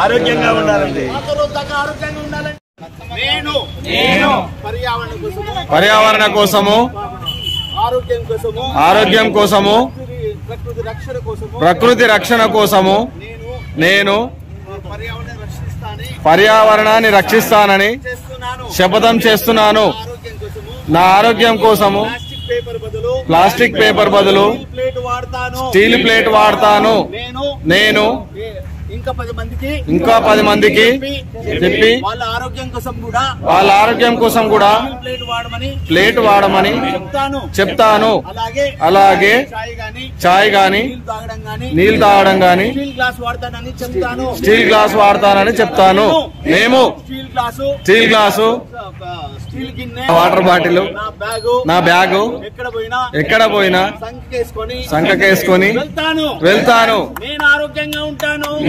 ఆరోగ్యంగా ఉండాలండి. పర్యావరణ కోసము, ఆరోగ్యం కోసము, ప్రకృతి రక్షణ కోసము నేను పర్యావరణాన్ని రక్షిస్తానని శపథం చేస్తున్నాను. నా ఆరోగ్యం కోసము ప్లాస్టిక్ పేపర్ బదులు స్టీల్ ప్లేట్ వాడతాను. నేను ఇంకా 10 మందికి చెప్పి వాళ్ళ ఆరోగ్యం కోసం కూడా ప్లేట్ వాడమని చెప్తాను. అలాగే చాయ్ గాని నీళ్లు తాగడం గాని స్టీల్ గ్లాస్ వాడతానని చెప్తాను. మేము స్టీల్ గ్లాసు, వాటర్ బాటిల్, నా బ్యాగు ఎక్కడ పోయినా సంకకేసుకొని వెళ్తాను.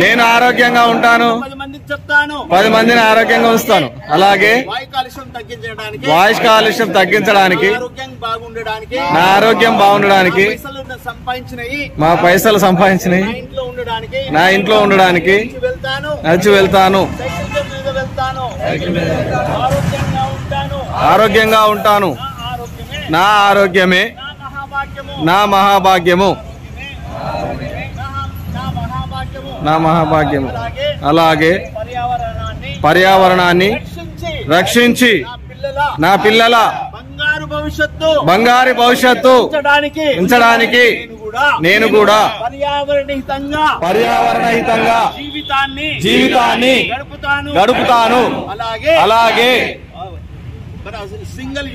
నేను ఆరోగ్యంగా ఉంటాను. 10 మందిని ఆరోగ్యంగా ఉంచుతాను. అలాగే వాయు కాలుష్యం తగ్గించడానికి, నా ఆరోగ్యం బాగుండడానికి, మా పైసలు సంపాదించినవి నా ఇంట్లో ఉండడానికి నడిచి వెళ్తాను. ఆరోగ్యంగా ఉంటాను. నా ఆరోగ్యమే నా మహాభాగ్యము. అలాగే పర్యావరణాన్ని రక్షించి నా పిల్లల బంగారు భవిష్యత్తు ఉంచడానికి నేను కూడా పర్యావరణ హితంగా జీవితాన్ని గడుపుతాను. అలాగే సింగిల్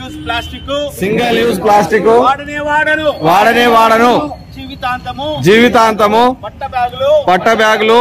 యూజ్ ప్లాస్టిక్ వాడనే వాడను. జీవితాంతము పట్ట బ్యాగులు